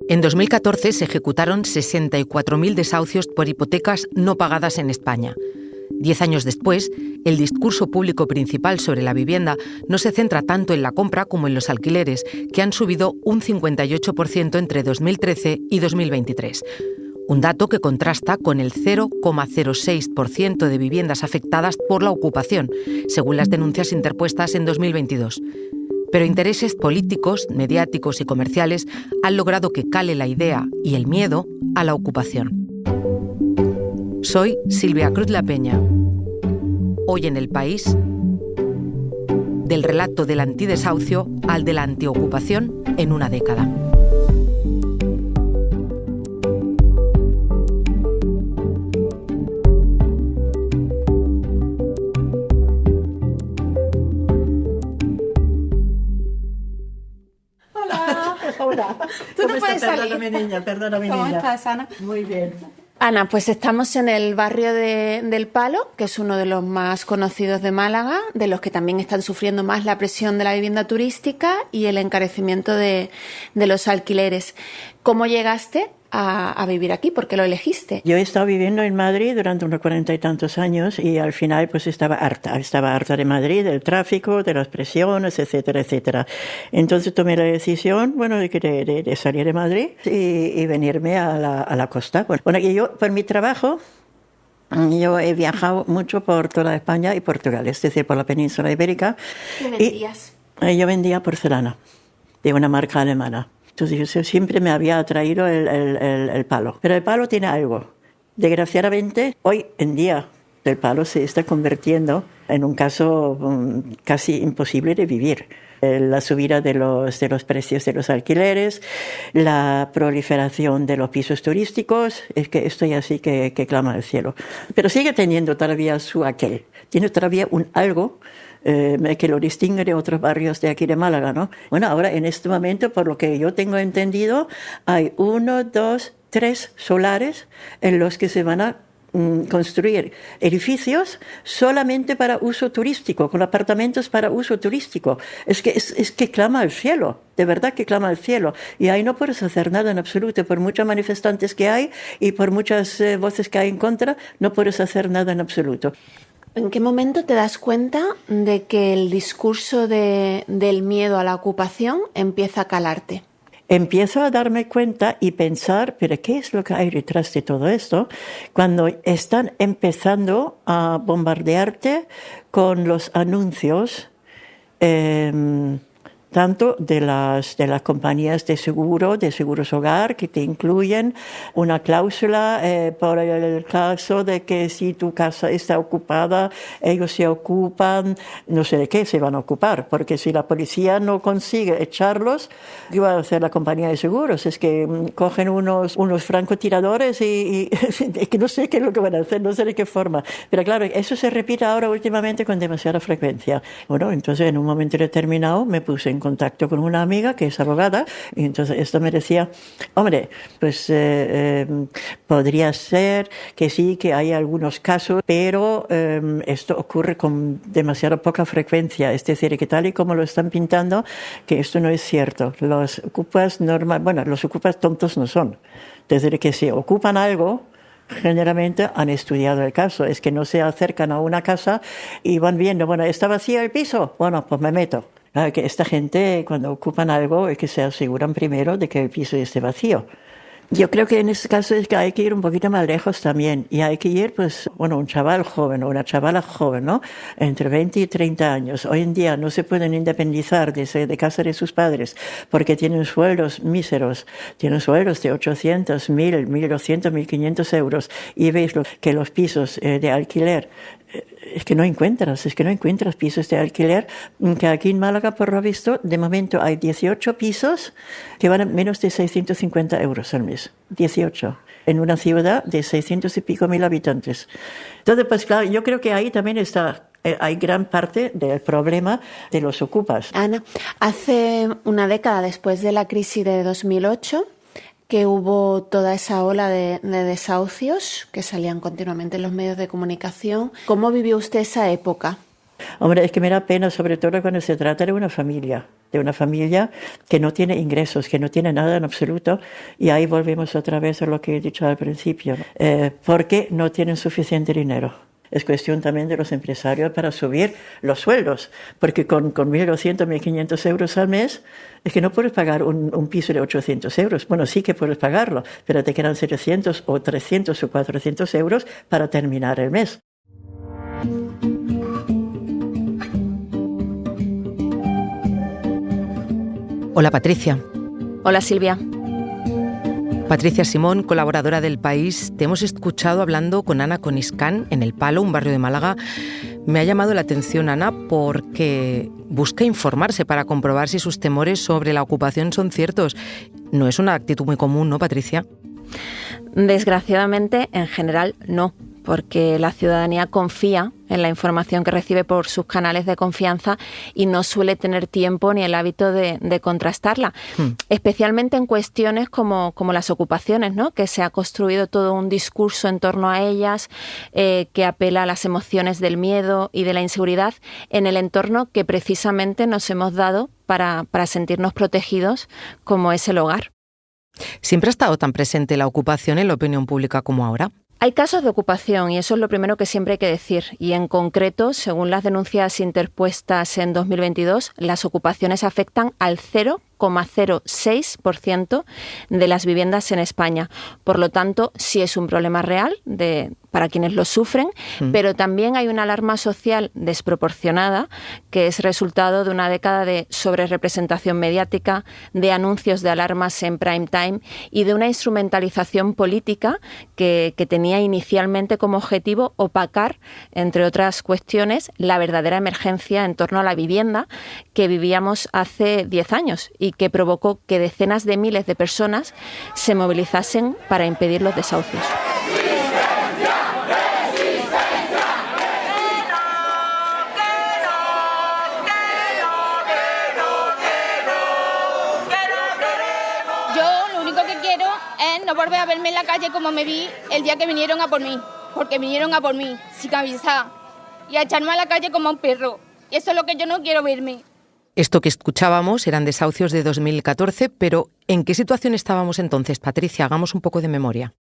En 2014 se ejecutaron 64.000 desahucios por hipotecas no pagadas en España. 10 años después, el discurso público principal sobre la vivienda no se centra tanto en la compra como en los alquileres, que han subido un 58% entre 2013 y 2023. Un dato que contrasta con el 0,06% de viviendas afectadas por la ocupación, según las denuncias interpuestas en 2022. Pero intereses políticos, mediáticos y comerciales han logrado que cale la idea y el miedo a la ocupación. Soy Silvia Cruz La Peña. Hoy en El País, del relato del antidesahucio al de la antiocupación en una década. Hola. Tú no puedes salir. Perdona, mi niña. ¿Cómo estás, Ana? Muy bien. Ana, pues estamos en el barrio del Palo, que es uno de los más conocidos de Málaga, de los que también están sufriendo más la presión de la vivienda turística y el encarecimiento de los alquileres. ¿Cómo llegaste a vivir aquí? ¿Por qué lo elegiste? Yo he estado viviendo en Madrid durante unos 40 y tantos años y al final pues estaba harta de Madrid, del tráfico, de las presiones, etcétera, etcétera. Entonces tomé la decisión, de salir de Madrid y venirme a la costa. Bueno, y yo, por mi trabajo, yo he viajado mucho por toda España y Portugal, es decir, por la península ibérica. ¿Qué vendías? Y yo vendía porcelana de una marca alemana. Entonces yo siempre me había atraído el palo. Pero el palo tiene algo. Desgraciadamente, hoy en día el palo se está convirtiendo en un caso casi imposible de vivir. La subida de los precios de los alquileres, la proliferación de los pisos turísticos, es que esto ya sí que clama al cielo. Pero sigue teniendo todavía su aquel. Tiene todavía un algo que lo distingue de otros barrios de aquí de Málaga, ¿no? Bueno, ahora en este momento, por lo que yo tengo entendido, hay 1, 2, 3 solares en los que se van a construir edificios solamente para uso turístico, con apartamentos para uso turístico. Es que clama al cielo, de verdad que clama al cielo. Y ahí no puedes hacer nada en absoluto. Por muchos manifestantes que hay y por muchas voces que hay en contra, no puedes hacer nada en absoluto. ¿En qué momento te das cuenta de que el discurso del miedo a la ocupación empieza a calarte? Empiezo a darme cuenta y pensar, pero ¿qué es lo que hay detrás de todo esto? Cuando están empezando a bombardearte con los anuncios, tanto de las compañías de seguros hogar, que te incluyen una cláusula por el caso de que si tu casa está ocupada, ellos se ocupan, no sé de qué se van a ocupar, porque si la policía no consigue echarlos, ¿qué va a hacer la compañía de seguros? Es que cogen unos francotiradores y es que no sé qué es lo que van a hacer, no sé de qué forma. Pero claro, eso se repite ahora últimamente con demasiada frecuencia. Bueno, entonces en un momento determinado me puse en contacto con una amiga que es abogada y entonces esto me decía, hombre, pues podría ser que sí, que hay algunos casos, pero esto ocurre con demasiada poca frecuencia, es decir, que tal y como lo están pintando, que esto no es cierto. Los ocupas los ocupas tontos no son, es decir, que si ocupan algo, generalmente han estudiado el caso, es que no se acercan a una casa y van viendo, ¿está vacío el piso? Bueno, pues me meto. Claro, que esta gente, cuando ocupan algo, es que se aseguran primero de que el piso esté vacío. Yo creo que en este caso es que hay que ir un poquito más lejos también. Y hay que ir, un chaval joven o una chavala joven, ¿no? Entre 20 y 30 años. Hoy en día no se pueden independizar de casa de sus padres porque tienen sueldos míseros. Tienen sueldos de 800, 1.000, 1.200, 1.500 euros. Y veis que los pisos de alquiler es que no encuentras pisos de alquiler, que aquí en Málaga, por lo visto, de momento hay 18 pisos que van a menos de 650 euros al mes. 18. En una ciudad de 600 y pico mil habitantes. Entonces, pues claro, yo creo que ahí también hay gran parte del problema de los ocupas. Ana, hace una década después de la crisis de 2008, que hubo toda esa ola de desahucios que salían continuamente en los medios de comunicación. ¿Cómo vivió usted esa época? Hombre, es que me da pena, sobre todo cuando se trata de una familia. de una familia que no tiene ingresos, que no tiene nada en absoluto, y ahí volvemos otra vez a lo que he dicho al principio, porque no tienen suficiente dinero. Es cuestión también de los empresarios para subir los sueldos, porque con 1.200, 1.500 euros al mes es que no puedes pagar un piso de 800 euros. Bueno, sí que puedes pagarlo, pero te quedan 700 o 300 o 400 euros para terminar el mes. Hola, Patricia. Hola, Silvia. Patricia Simón, colaboradora del País. Te hemos escuchado hablando con Ana Coniscán en El Palo, un barrio de Málaga. Me ha llamado la atención, Ana, porque busca informarse para comprobar si sus temores sobre la ocupación son ciertos. No es una actitud muy común, ¿no, Patricia? Desgraciadamente, en general, no, porque la ciudadanía confía en la información que recibe por sus canales de confianza y no suele tener tiempo ni el hábito de contrastarla, especialmente en cuestiones como las ocupaciones, ¿no? Que se ha construido todo un discurso en torno a ellas que apela a las emociones del miedo y de la inseguridad en el entorno que precisamente nos hemos dado para sentirnos protegidos, como es el hogar. ¿Siempre ha estado tan presente la ocupación en la opinión pública como ahora? Hay casos de ocupación y eso es lo primero que siempre hay que decir. Y en concreto, según las denuncias interpuestas en 2022, las ocupaciones afectan al 0,06% de las viviendas en España. Por lo tanto, sí es un problema real para quienes lo sufren, pero también hay una alarma social desproporcionada que es resultado de una década de sobrerepresentación mediática, de anuncios de alarmas en prime time y de una instrumentalización política que tenía inicialmente como objetivo opacar, entre otras cuestiones, la verdadera emergencia en torno a la vivienda que vivíamos hace 10 años y que provocó que decenas de miles de personas se movilizasen para impedir los desahucios. Yo lo único que quiero es no volver a verme en la calle como me vi el día que vinieron a por mí, porque vinieron a por mí, sin avisar, y a echarme a la calle como a un perro. Y eso es lo que yo no quiero verme. Esto que escuchábamos eran desahucios de 2014, pero ¿en qué situación estábamos entonces, Patricia? Hagamos un poco de memoria.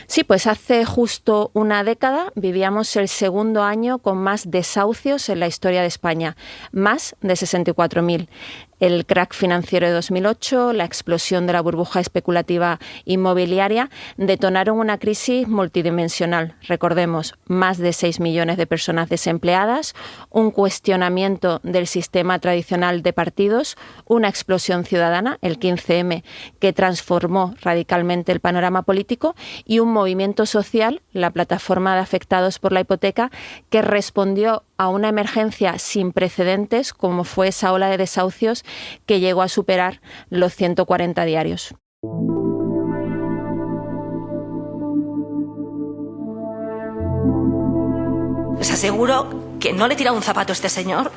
Sí, pues hace justo una década vivíamos el segundo año con más desahucios en la historia de España, más de 64.000. El crack financiero de 2008, la explosión de la burbuja especulativa inmobiliaria detonaron una crisis multidimensional. Recordemos, más de 6 millones de personas desempleadas, un cuestionamiento del sistema tradicional de partidos, una explosión ciudadana, el 15M, que transformó radicalmente el panorama político y un movimiento social, la plataforma de afectados por la hipoteca, que respondió a una emergencia sin precedentes como fue esa ola de desahucios que llegó a superar los 140 diarios. Les aseguro que no le he tirado un zapato a este señor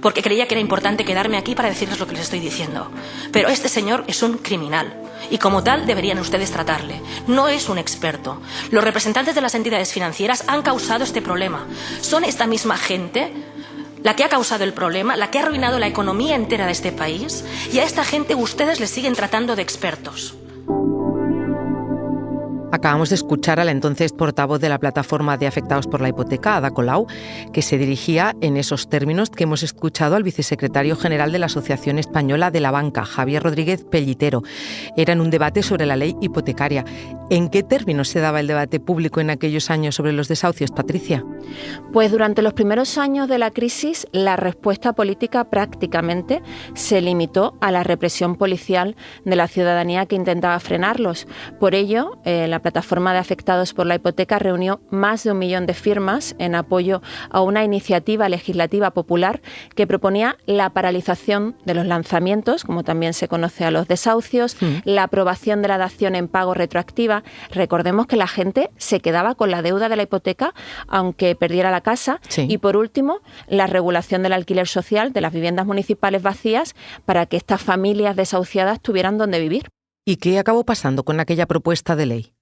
porque creía que era importante quedarme aquí para decirles lo que les estoy diciendo. Pero este señor es un criminal y como tal deberían ustedes tratarle. No es un experto. Los representantes de las entidades financieras han causado este problema. Son esta misma gente la que ha causado el problema, la que ha arruinado la economía entera de este país, y a esta gente ustedes les siguen tratando de expertos. Acabamos de escuchar a la entonces portavoz de la plataforma de afectados por la hipoteca, Ada Colau, que se dirigía en esos términos que hemos escuchado al vicesecretario general de la Asociación Española de la Banca, Javier Rodríguez Pellitero. Era en un debate sobre la ley hipotecaria. ¿En qué términos se daba el debate público en aquellos años sobre los desahucios, Patricia? Pues durante los primeros años de la crisis, la respuesta política prácticamente se limitó a la represión policial de la ciudadanía que intentaba frenarlos. Por ello, la plataforma de afectados por la hipoteca reunió más de 1 millón de firmas en apoyo a una iniciativa legislativa popular que proponía la paralización de los lanzamientos, como también se conoce a los desahucios, la aprobación de la dación en pago retroactiva. Recordemos que la gente se quedaba con la deuda de la hipoteca aunque perdiera la casa. Sí. Y por último, la regulación del alquiler social de las viviendas municipales vacías para que estas familias desahuciadas tuvieran donde vivir. ¿Y qué acabó pasando con aquella propuesta de ley?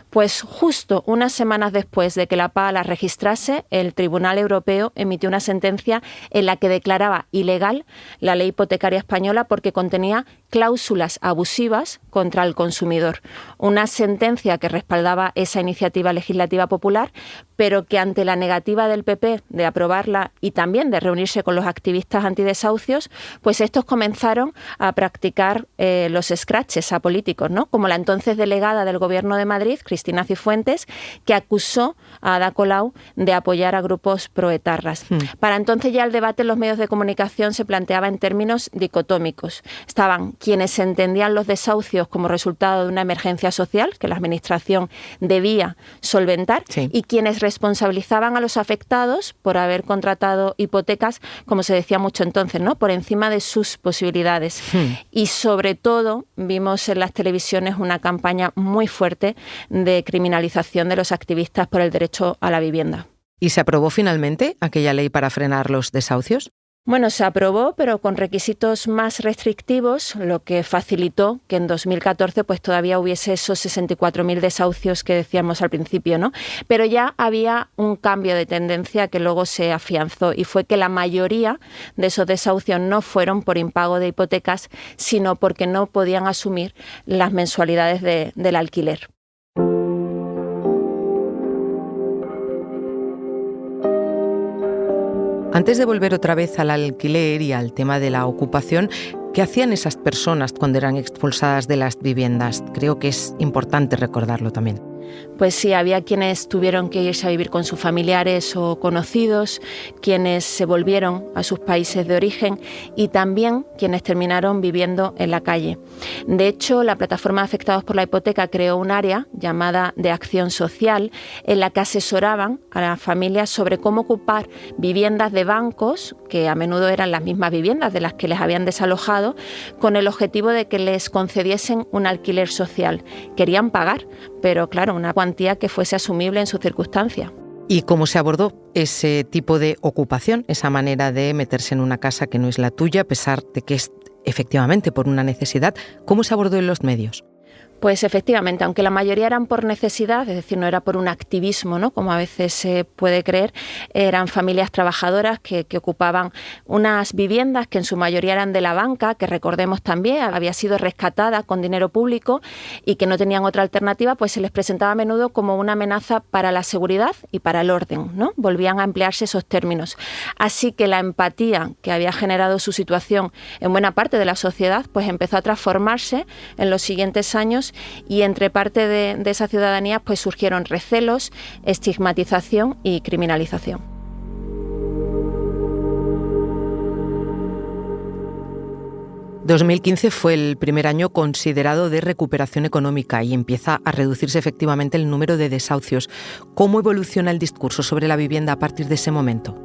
Pues justo unas semanas después de que la PA la registrase, el Tribunal Europeo emitió una sentencia en la que declaraba ilegal la ley hipotecaria española porque contenía cláusulas abusivas contra el consumidor. Una sentencia que respaldaba esa iniciativa legislativa popular, pero que ante la negativa del PP de aprobarla y también de reunirse con los activistas antidesahucios, pues estos comenzaron a practicar los escraches a políticos, ¿no? Como la entonces delegada del Gobierno de Madrid, Cristina Cifuentes, que acusó a Ada Colau de apoyar a grupos proetarras. Para entonces ya el debate en los medios de comunicación se planteaba en términos dicotómicos. Estaban quienes entendían los desahucios como resultado de una emergencia social que la Administración debía solventar, y quienes responsabilizaban a los afectados por haber contratado hipotecas, como se decía mucho entonces, ¿no?, por encima de sus posibilidades. Y sobre todo vimos en las televisiones una campaña muy fuerte de criminalización de los activistas por el derecho a la vivienda. ¿Y se aprobó finalmente aquella ley para frenar los desahucios? Bueno, se aprobó, pero con requisitos más restrictivos, lo que facilitó que en 2014 pues todavía hubiese esos 64.000 desahucios que decíamos al principio, ¿no? Pero ya había un cambio de tendencia que luego se afianzó, y fue que la mayoría de esos desahucios no fueron por impago de hipotecas, sino porque no podían asumir las mensualidades del alquiler. Antes de volver otra vez al alquiler y al tema de la ocupación, ¿qué hacían esas personas cuando eran expulsadas de las viviendas? Creo que es importante recordarlo también. Pues sí, había quienes tuvieron que irse a vivir con sus familiares o conocidos, quienes se volvieron a sus países de origen y también quienes terminaron viviendo en la calle. De hecho, la plataforma de afectados por la hipoteca creó un área llamada de acción social en la que asesoraban a las familias sobre cómo ocupar viviendas de bancos, que a menudo eran las mismas viviendas de las que les habían desalojado, con el objetivo de que les concediesen un alquiler social. Querían pagar, pero claro, una cuantía que fuese asumible en su circunstancia. ¿Y cómo se abordó ese tipo de ocupación, esa manera de meterse en una casa que no es la tuya, a pesar de que es efectivamente por una necesidad? ¿Cómo se abordó en los medios? Pues efectivamente, aunque la mayoría eran por necesidad, es decir, no era por un activismo, ¿no?, como a veces se puede creer, eran familias trabajadoras que ocupaban unas viviendas que en su mayoría eran de la banca, que recordemos también había sido rescatada con dinero público y que no tenían otra alternativa, pues se les presentaba a menudo como una amenaza para la seguridad y para el orden, ¿no? Volvían a emplearse esos términos. Así que la empatía que había generado su situación en buena parte de la sociedad, pues empezó a transformarse en los siguientes años, y entre parte de esa ciudadanía pues surgieron recelos, estigmatización y criminalización. 2015 fue el primer año considerado de recuperación económica y empieza a reducirse efectivamente el número de desahucios. ¿Cómo evoluciona el discurso sobre la vivienda a partir de ese momento?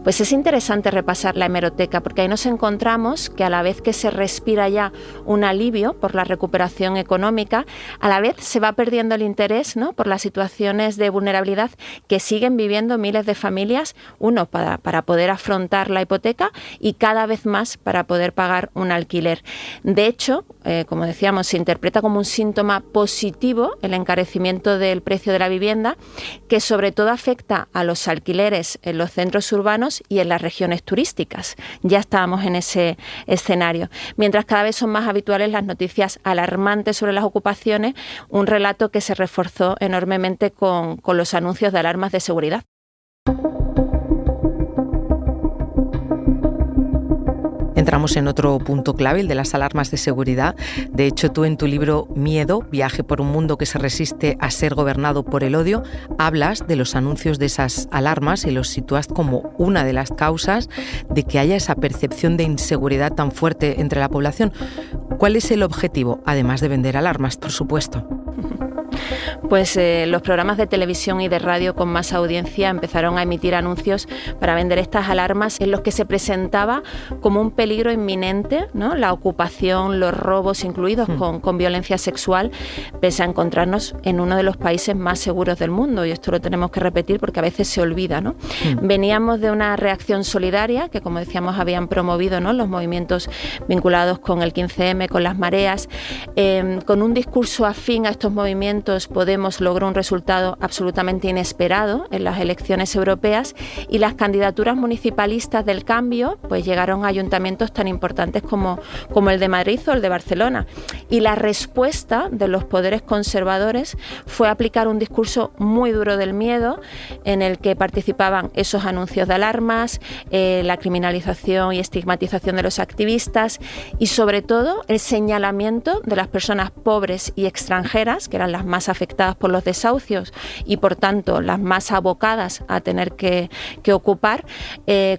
Pues es interesante repasar la hemeroteca, porque ahí nos encontramos que a la vez que se respira ya un alivio por la recuperación económica, a la vez se va perdiendo el interés, ¿no?, por las situaciones de vulnerabilidad que siguen viviendo miles de familias, uno para poder afrontar la hipoteca y cada vez más para poder pagar un alquiler. De hecho, como decíamos, se interpreta como un síntoma positivo el encarecimiento del precio de la vivienda, que sobre todo afecta a los alquileres en los centros urbanos y en las regiones turísticas. Ya estábamos en ese escenario. Mientras cada vez son más habituales las noticias alarmantes sobre las ocupaciones, un relato que se reforzó enormemente con los anuncios de alarmas de seguridad. Entramos en otro punto clave, el de las alarmas de seguridad. De hecho, tú en tu libro Miedo, viaje por un mundo que se resiste a ser gobernado por el odio, hablas de los anuncios de esas alarmas y los sitúas como una de las causas de que haya esa percepción de inseguridad tan fuerte entre la población. ¿Cuál es el objetivo, además de vender alarmas, por supuesto? Pues los programas de televisión y de radio con más audiencia empezaron a emitir anuncios para vender estas alarmas en los que se presentaba como un peligro inminente, ¿no?, la ocupación, los robos incluidos con violencia sexual, pese a encontrarnos en uno de los países más seguros del mundo, y esto lo tenemos que repetir porque a veces se olvida, ¿no? Veníamos de una reacción solidaria que, como decíamos, habían promovido, ¿no?, los movimientos vinculados con el 15M, con las mareas, con un discurso afín a estos movimientos. Podemos Podemos logró un resultado absolutamente inesperado en las elecciones europeas y las candidaturas municipalistas del Cambio pues llegaron a ayuntamientos tan importantes como el de Madrid o el de Barcelona. Y la respuesta de los poderes conservadores fue aplicar un discurso muy duro del miedo, en el que participaban esos anuncios de alarmas, la criminalización y estigmatización de los activistas y sobre todo el señalamiento de las personas pobres y extranjeras, que eran las más afectadas por los desahucios y por tanto las más abocadas a tener que ocupar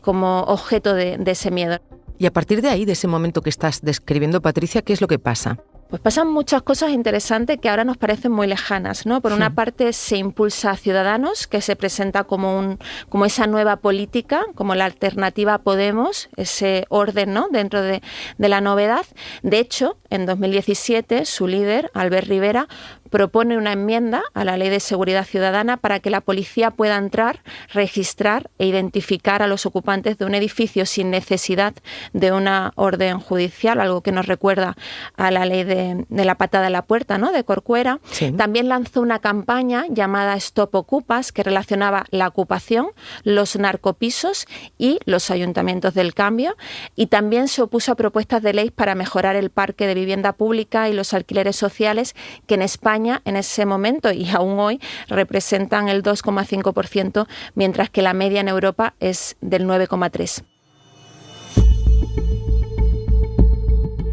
como objeto de ese miedo. Y a partir de ahí, de ese momento que estás describiendo, Patricia, ¿qué es lo que pasa? Pues pasan muchas cosas interesantes que ahora nos parecen muy lejanas, ¿no? Por una parte se impulsa a Ciudadanos, que se presenta como esa nueva política, como la alternativa a Podemos, ese orden, ¿no?, dentro de la novedad. De hecho, en 2017 su líder, Albert Rivera, propone una enmienda a la Ley de Seguridad Ciudadana para que la policía pueda entrar, registrar e identificar a los ocupantes de un edificio sin necesidad de una orden judicial, algo que nos recuerda a la ley de la patada en la puerta, ¿no?, de Corcuera. Sí. También lanzó una campaña llamada Stop Ocupas, que relacionaba la ocupación, los narcopisos y los ayuntamientos del Cambio, y también se opuso a propuestas de ley para mejorar el parque de vivienda pública y los alquileres sociales, que en España en ese momento y aún hoy representan el 2,5%, mientras que la media en Europa es del 9,3%.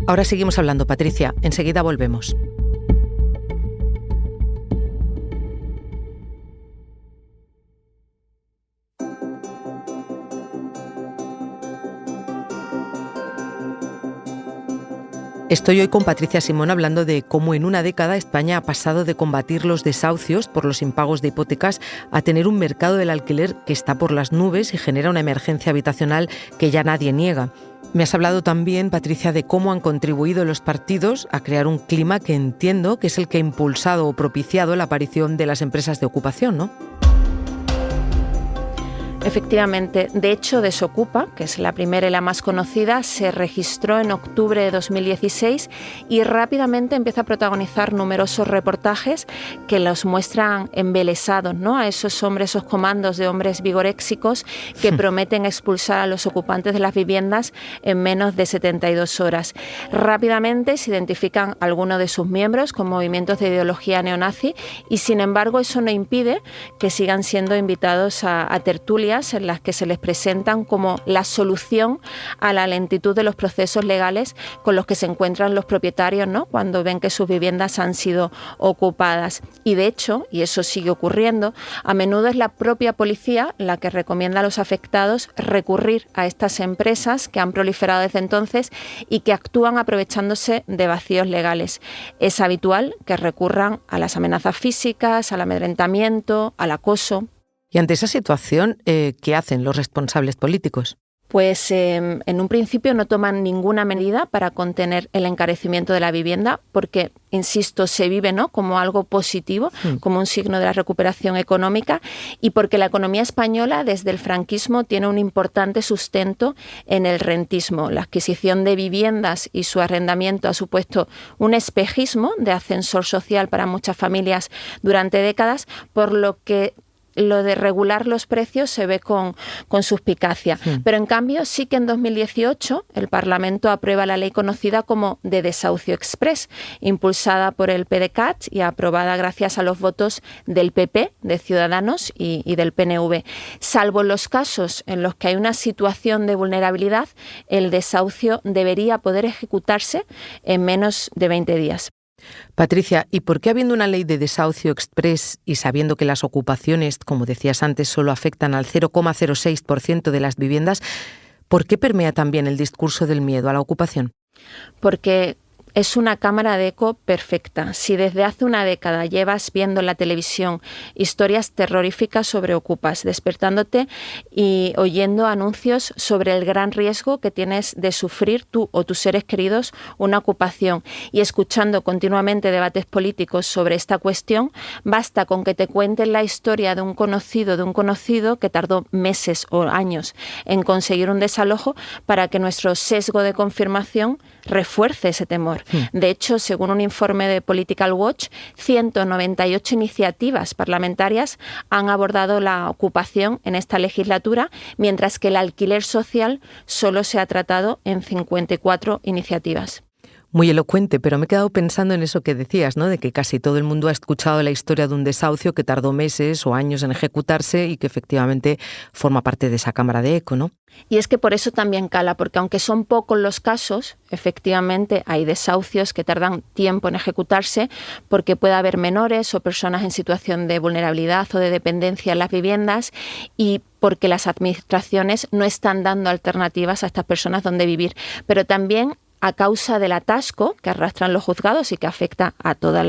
Ahora seguimos hablando, Patricia. Enseguida volvemos. Estoy hoy con Patricia Simón hablando de cómo en una década España ha pasado de combatir los desahucios por los impagos de hipotecas a tener un mercado del alquiler que está por las nubes y genera una emergencia habitacional que ya nadie niega. Me has hablado también, Patricia, de cómo han contribuido los partidos a crear un clima que entiendo que es el que ha impulsado o propiciado la aparición de las empresas de ocupación, ¿no? Efectivamente, de hecho, Desocupa, que es la primera y la más conocida, se registró en octubre de 2016 y rápidamente empieza a protagonizar numerosos reportajes que los muestran embelesados, ¿no?, a esos hombres, esos comandos de hombres vigoréxicos que prometen expulsar a los ocupantes de las viviendas en menos de 72 horas. Rápidamente se identifican algunos de sus miembros con movimientos de ideología neonazi y, sin embargo, eso no impide que sigan siendo invitados a tertulias en las que se les presentan como la solución a la lentitud de los procesos legales con los que se encuentran los propietarios, ¿no?, cuando ven que sus viviendas han sido ocupadas. Y de hecho, y eso sigue ocurriendo, a menudo es la propia policía la que recomienda a los afectados recurrir a estas empresas que han proliferado desde entonces y que actúan aprovechándose de vacíos legales. Es habitual que recurran a las amenazas físicas, al amedrentamiento, al acoso. Y ante esa situación, ¿qué hacen los responsables políticos? Pues en un principio no toman ninguna medida para contener el encarecimiento de la vivienda porque, insisto, se vive, ¿no?, como algo positivo, como un signo de la recuperación económica y porque la economía española desde el franquismo tiene un importante sustento en el rentismo. La adquisición de viviendas y su arrendamiento ha supuesto un espejismo de ascensor social para muchas familias durante décadas, por lo que lo de regular los precios se ve con suspicacia. Pero en cambio sí que en 2018 el Parlamento aprueba la ley conocida como de desahucio express, impulsada por el PDeCAT y aprobada gracias a los votos del PP, de Ciudadanos y del PNV. Salvo los casos en los que hay una situación de vulnerabilidad, el desahucio debería poder ejecutarse en menos de 20 días. Patricia, ¿y por qué habiendo una ley de desahucio express y sabiendo que las ocupaciones, como decías antes, solo afectan al 0,06% de las viviendas, por qué permea también el discurso del miedo a la ocupación? Porque es una cámara de eco perfecta. Si desde hace una década llevas viendo en la televisión historias terroríficas sobre ocupas, despertándote y oyendo anuncios sobre el gran riesgo que tienes de sufrir tú o tus seres queridos una ocupación y escuchando continuamente debates políticos sobre esta cuestión, basta con que te cuenten la historia de un conocido que tardó meses o años en conseguir un desalojo para que nuestro sesgo de confirmación refuerce ese temor. De hecho, según un informe de Political Watch, 198 iniciativas parlamentarias han abordado la ocupación en esta legislatura, mientras que el alquiler social solo se ha tratado en 54 iniciativas. Muy elocuente, pero me he quedado pensando en eso que decías, ¿no? De que casi todo el mundo ha escuchado la historia de un desahucio que tardó meses o años en ejecutarse y que efectivamente forma parte de esa cámara de eco, ¿no? Y es que por eso también cala, porque aunque son pocos los casos, efectivamente hay desahucios que tardan tiempo en ejecutarse porque puede haber menores o personas en situación de vulnerabilidad o de dependencia en las viviendas y porque las administraciones no están dando alternativas a estas personas donde vivir. Pero también a causa del atasco que arrastran los juzgados y que afecta a todas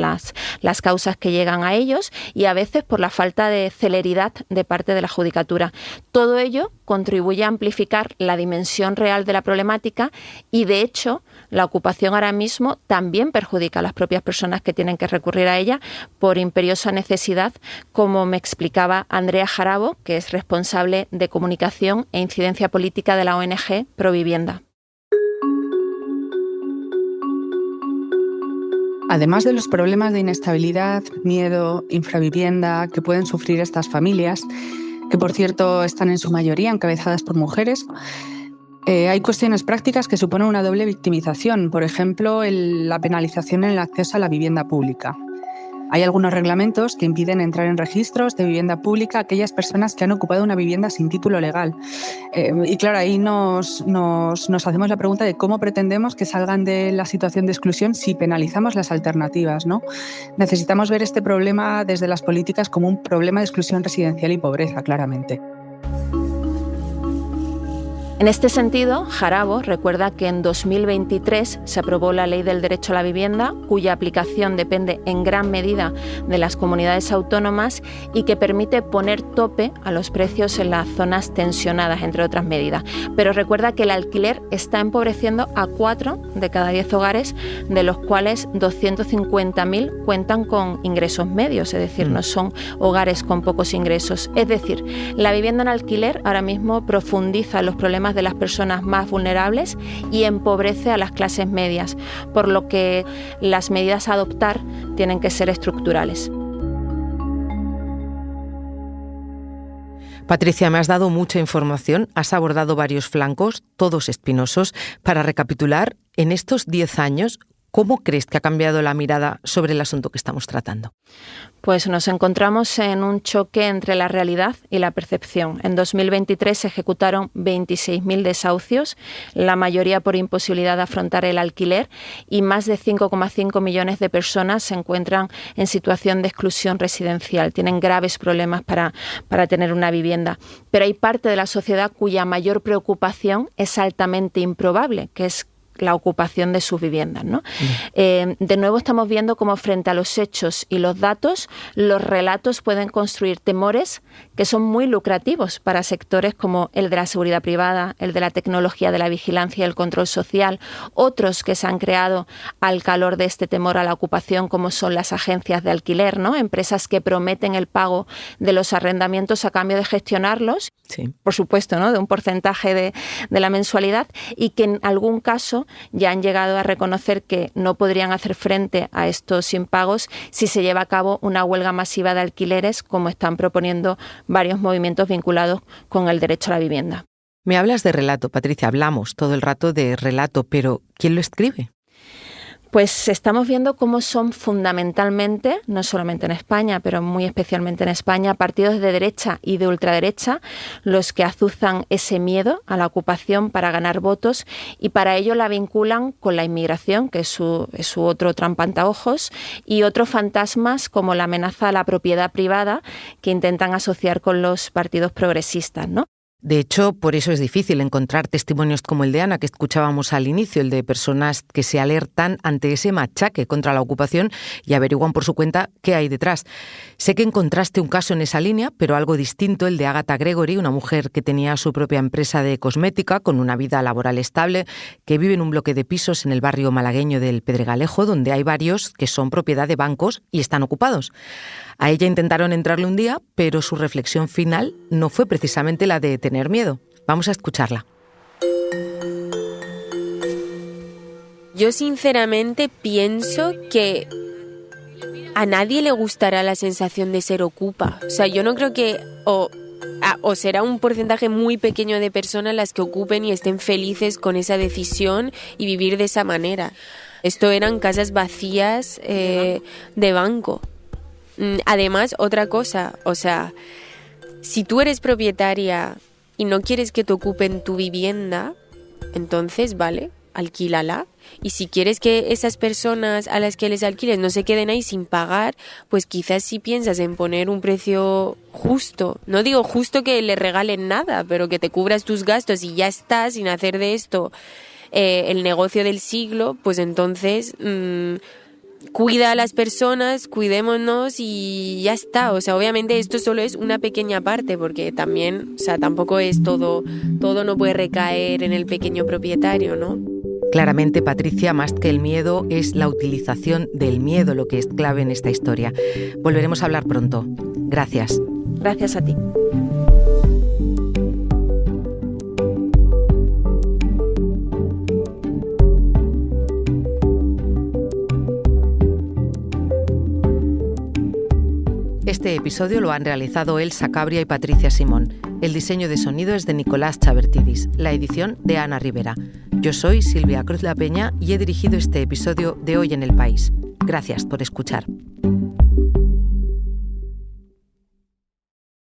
las causas que llegan a ellos y a veces por la falta de celeridad de parte de la judicatura. Todo ello contribuye a amplificar la dimensión real de la problemática y, de hecho, la ocupación ahora mismo también perjudica a las propias personas que tienen que recurrir a ella por imperiosa necesidad, como me explicaba Andrea Jarabo, que es responsable de comunicación e incidencia política de la ONG Provivienda. Además de los problemas de inestabilidad, miedo, infravivienda que pueden sufrir estas familias, que por cierto están en su mayoría encabezadas por mujeres, hay cuestiones prácticas que suponen una doble victimización, por ejemplo, la penalización en el acceso a la vivienda pública. Hay algunos reglamentos que impiden entrar en registros de vivienda pública a aquellas personas que han ocupado una vivienda sin título legal. Y claro, ahí nos hacemos la pregunta de cómo pretendemos que salgan de la situación de exclusión si penalizamos las alternativas, ¿no? Necesitamos ver este problema desde las políticas como un problema de exclusión residencial y pobreza, claramente. En este sentido, Jarabo recuerda que en 2023 se aprobó la Ley del Derecho a la Vivienda, cuya aplicación depende en gran medida de las comunidades autónomas y que permite poner tope a los precios en las zonas tensionadas, entre otras medidas. Pero recuerda que el alquiler está empobreciendo a 4 de cada 10 hogares, de los cuales 250.000 cuentan con ingresos medios, es decir, no son hogares con pocos ingresos. Es decir, la vivienda en alquiler ahora mismo profundiza los problemas de las personas más vulnerables y empobrece a las clases medias, por lo que las medidas a adoptar tienen que ser estructurales. Patricia, me has dado mucha información, has abordado varios flancos, todos espinosos. Para recapitular, en estos 10 años, ¿cómo crees que ha cambiado la mirada sobre el asunto que estamos tratando? Pues nos encontramos en un choque entre la realidad y la percepción. En 2023 se ejecutaron 26.000 desahucios, la mayoría por imposibilidad de afrontar el alquiler, y más de 5,5 millones de personas se encuentran en situación de exclusión residencial. Tienen graves problemas para tener una vivienda. Pero hay parte de la sociedad cuya mayor preocupación es altamente improbable, que es la ocupación de sus viviendas, ¿no? De nuevo estamos viendo cómo frente a los hechos y los datos, los relatos pueden construir temores que son muy lucrativos para sectores como el de la seguridad privada, el de la tecnología de la vigilancia y el control social, otros que se han creado al calor de este temor a la ocupación, como son las agencias de alquiler, ¿no? Empresas que prometen el pago de los arrendamientos a cambio de gestionarlos, sí, por supuesto, ¿no? De un porcentaje de la mensualidad, y que en algún caso ya han llegado a reconocer que no podrían hacer frente a estos impagos si se lleva a cabo una huelga masiva de alquileres, como están proponiendo varios movimientos vinculados con el derecho a la vivienda. Me hablas de relato, Patricia, hablamos todo el rato de relato, pero ¿quién lo escribe? Pues estamos viendo cómo son fundamentalmente, no solamente en España, pero muy especialmente en España, partidos de derecha y de ultraderecha los que azuzan ese miedo a la ocupación para ganar votos, y para ello la vinculan con la inmigración, que es su otro trampantaojos, y otros fantasmas como la amenaza a la propiedad privada que intentan asociar con los partidos progresistas, ¿no? De hecho, por eso es difícil encontrar testimonios como el de Ana, que escuchábamos al inicio, el de personas que se alertan ante ese machaque contra la ocupación y averiguan por su cuenta qué hay detrás. Sé que encontraste un caso en esa línea, pero algo distinto, el de Agatha Gregory, una mujer que tenía su propia empresa de cosmética, con una vida laboral estable, que vive en un bloque de pisos en el barrio malagueño del Pedregalejo, donde hay varios que son propiedad de bancos y están ocupados. A ella intentaron entrarle un día, pero su reflexión final no fue precisamente la de tener miedo. Vamos a escucharla. Yo sinceramente pienso que a nadie le gustará la sensación de ser ocupa. O sea, yo no creo que... O será un porcentaje muy pequeño de personas las que ocupen y estén felices con esa decisión y vivir de esa manera. Esto eran casas vacías de banco. Además, otra cosa, o sea, si tú eres propietaria y no quieres que te ocupen tu vivienda, entonces, vale, alquílala. Y si quieres que esas personas a las que les alquiles no se queden ahí sin pagar, pues quizás si piensas en poner un precio justo, no digo justo que le regalen nada, pero que te cubras tus gastos y ya está, sin hacer de esto el negocio del siglo, pues entonces cuida a las personas, cuidémonos y ya está. O sea, obviamente esto solo es una pequeña parte, porque también, o sea, tampoco es todo no puede recaer en el pequeño propietario, ¿no? Claramente, Patricia, más que el miedo, es la utilización del miedo lo que es clave en esta historia. Volveremos a hablar pronto. Gracias. Gracias a ti. Este episodio lo han realizado Elsa Cabria y Patricia Simón. El diseño de sonido es de Nicolás Chabertidis, la edición de Ana Rivera. Yo soy Silvia Cruz La Peña y he dirigido este episodio de Hoy en el País. Gracias por escuchar.